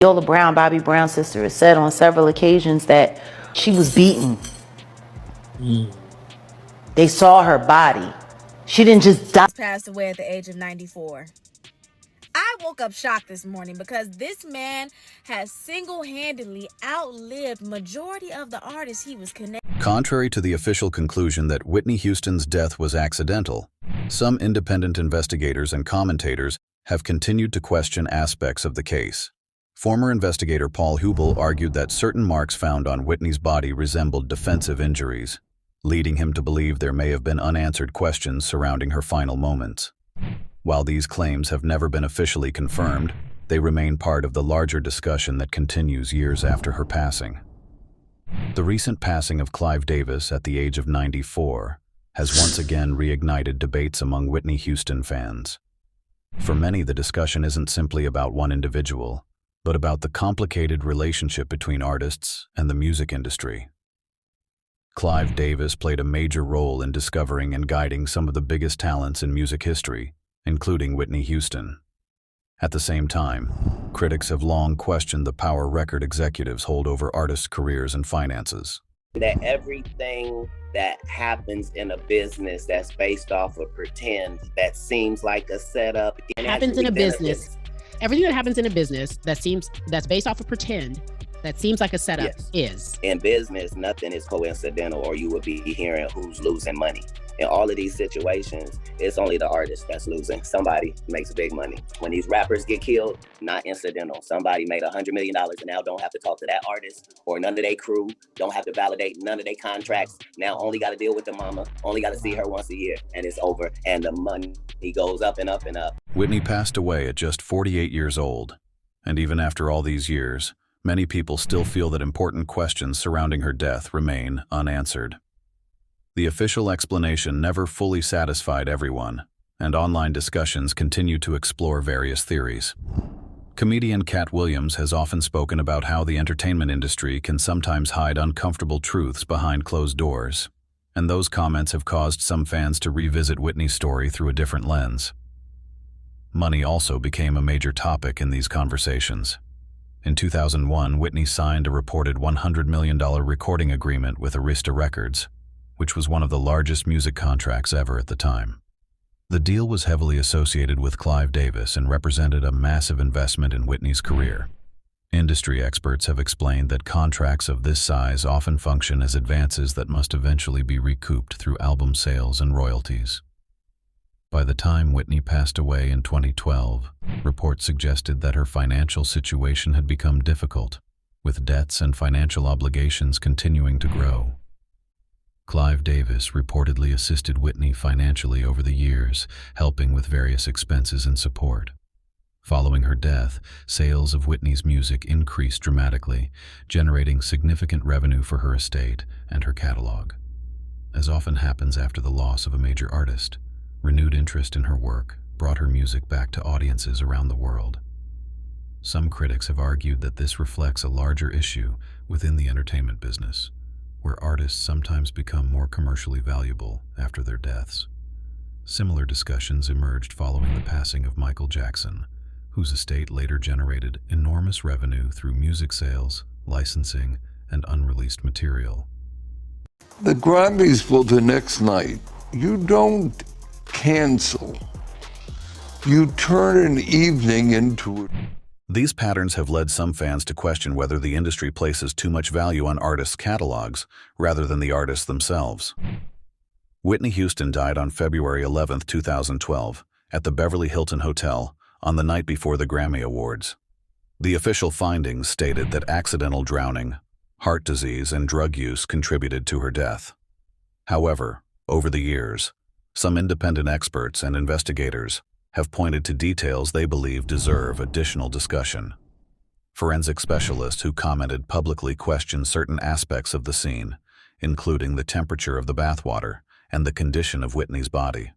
Viola Brown, Bobby Brown's sister, has said on several occasions that she was beaten. They saw her body. She didn't just die. Passed away at the age of 94. I woke up shocked this morning because this man has single-handedly outlived majority of the artists he was connected. Contrary to the official conclusion that Whitney Houston's death was accidental, some independent investigators and commentators have continued to question aspects of the case. Former investigator Paul Hubel argued that certain marks found on Whitney's body resembled defensive injuries, leading him to believe there may have been unanswered questions surrounding her final moments. While these claims have never been officially confirmed, they remain part of the larger discussion that continues years after her passing. The recent passing of Clive Davis at the age of 94 has once again reignited debates among Whitney Houston fans. For many, the discussion isn't simply about one individual, but about the complicated relationship between artists and the music industry. Clive Davis played a major role in discovering and guiding some of the biggest talents in music history, including Whitney Houston. At the same time, critics have long questioned the power record executives hold over artists' careers and finances. That everything that happens in a business that's based off of pretend, that seems like a setup. Happens in a business. Everything that happens in a business that's based off of pretend, that seems like a setup, is. In business, nothing is coincidental, or you would be hearing who's losing money. In all of these situations, it's only the artist that's losing. Somebody makes big money. When these rappers get killed, not incidental. Somebody made $100 million and now don't have to talk to that artist or none of their crew, don't have to validate none of their contracts. Now only got to deal with the mama, only got to see her once a year, and it's over. And the money, he goes up and up and up. Whitney passed away at just 48 years old. And even after all these years, many people still feel that important questions surrounding her death remain unanswered. The official explanation never fully satisfied everyone, and online discussions continue to explore various theories. Comedian Katt has often spoken about how the entertainment industry can sometimes hide uncomfortable truths behind closed doors, and those comments have caused some fans to revisit Whitney's story through a different lens. Money also became a major topic in these conversations. In 2001, Whitney signed a reported $100 million recording agreement with Arista Records, which was one of the largest music contracts ever at the time. The deal was heavily associated with Clive Davis and represented a massive investment in Whitney's career. Industry experts have explained that contracts of this size often function as advances that must eventually be recouped through album sales and royalties. By the time Whitney passed away in 2012, reports suggested that her financial situation had become difficult, with debts and financial obligations continuing to grow. Clive Davis reportedly assisted Whitney financially over the years, helping with various expenses and support. Following her death, sales of Whitney's music increased dramatically, generating significant revenue for her estate and her catalog. As often happens after the loss of a major artist, renewed interest in her work brought her music back to audiences around the world. Some critics have argued that this reflects a larger issue within the entertainment business, where artists sometimes become more commercially valuable after their deaths. Similar discussions emerged following the passing of Michael Jackson, whose estate later generated enormous revenue through music sales, licensing, and unreleased material. The Grammys for the next night, you don't cancel. You turn an evening into it. These patterns have led some fans to question whether the industry places too much value on artists' catalogs rather than the artists themselves. Whitney Houston died on February 11, 2012, at the Beverly Hilton Hotel on the night before the Grammy Awards. The official findings stated that accidental drowning, heart disease, and drug use contributed to her death. However, over the years, some independent experts and investigators have pointed to details they believe deserve additional discussion. Forensic specialists who commented publicly questioned certain aspects of the scene, including the temperature of the bathwater and the condition of Whitney's body.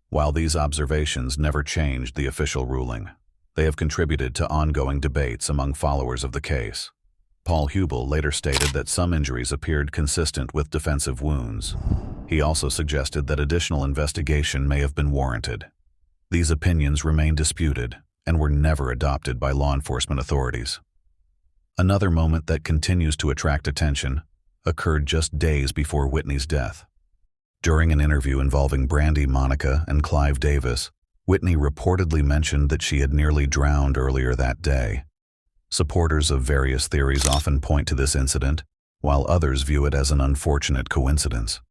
While these observations never changed the official ruling, they have contributed to ongoing debates among followers of the case. Paul Hubel later stated that some injuries appeared consistent with defensive wounds. He also suggested that additional investigation may have been warranted. These opinions remain disputed, and were never adopted by law enforcement authorities. Another moment that continues to attract attention occurred just days before Whitney's death. During an interview involving Brandy Monica and Clive Davis, Whitney reportedly mentioned that she had nearly drowned earlier that day. Supporters of various theories often point to this incident, while others view it as an unfortunate coincidence.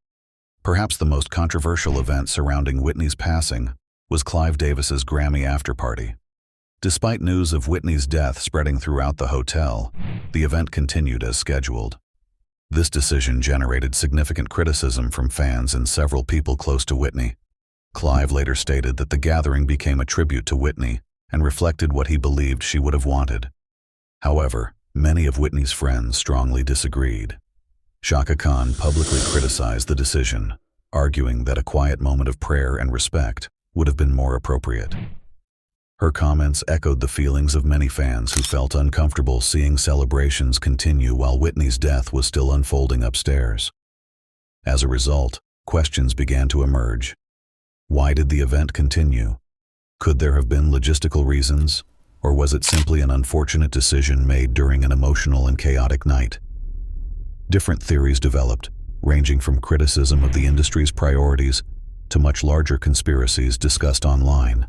Perhaps the most controversial event surrounding Whitney's passing was Clive Davis's Grammy afterparty. Despite news of Whitney's death spreading throughout the hotel, the event continued as scheduled. This decision generated significant criticism from fans and several people close to Whitney. Clive later stated that the gathering became a tribute to Whitney and reflected what he believed she would have wanted. However, many of Whitney's friends strongly disagreed. Chaka Khan publicly criticized the decision, arguing that a quiet moment of prayer and respect would have been more appropriate. Her comments echoed the feelings of many fans who felt uncomfortable seeing celebrations continue while Whitney's death was still unfolding upstairs. As a result, questions began to emerge. Why did the event continue? Could there have been logistical reasons, or was it simply an unfortunate decision made during an emotional and chaotic night? Different theories developed, ranging from criticism of the industry's priorities to much larger conspiracies discussed online.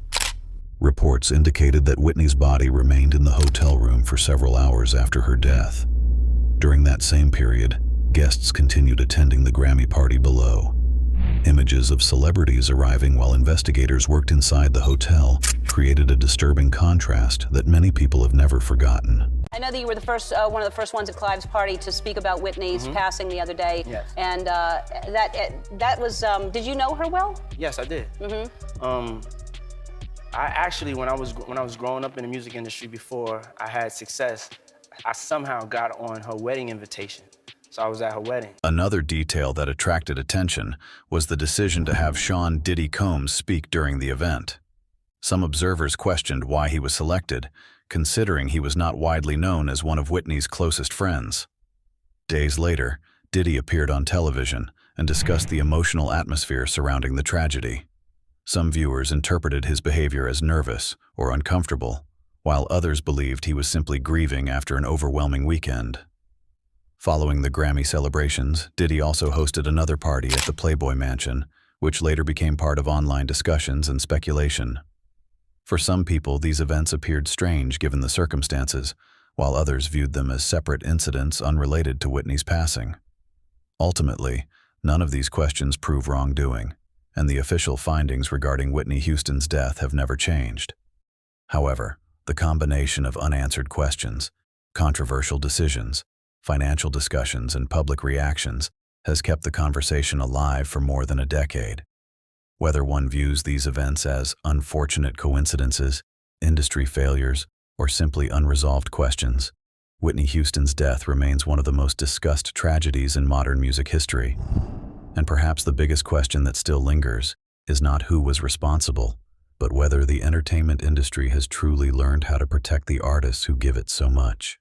Reports indicated that Whitney's body remained in the hotel room for several hours after her death. During that same period, guests continued attending the Grammy party below. Images of celebrities arriving while investigators worked inside the hotel created a disturbing contrast that many people have never forgotten. I know that you were the first, one of the first ones at Clive's party to speak about Whitney's passing the other day. Yes. And that was, did you know her well? Yes, I did. I actually, when I was growing up in the music industry before I had success, I somehow got on her wedding invitation. So I was at her wedding. Another detail that attracted attention was the decision to have Sean "Diddy" Combs speak during the event. Some observers questioned why he was selected, considering he was not widely known as one of Whitney's closest friends. Days later, Diddy appeared on television and discussed the emotional atmosphere surrounding the tragedy. Some viewers interpreted his behavior as nervous or uncomfortable, while others believed he was simply grieving after an overwhelming weekend. Following the Grammy celebrations, Diddy also hosted another party at the Playboy Mansion, which later became part of online discussions and speculation. For some people, these events appeared strange given the circumstances, while others viewed them as separate incidents unrelated to Whitney's passing. Ultimately, none of these questions prove wrongdoing, and the official findings regarding Whitney Houston's death have never changed. However, the combination of unanswered questions, controversial decisions, financial discussions, and public reactions has kept the conversation alive for more than a decade. Whether one views these events as unfortunate coincidences, industry failures, or simply unresolved questions, Whitney Houston's death remains one of the most discussed tragedies in modern music history. And perhaps the biggest question that still lingers is not who was responsible, but whether the entertainment industry has truly learned how to protect the artists who give it so much.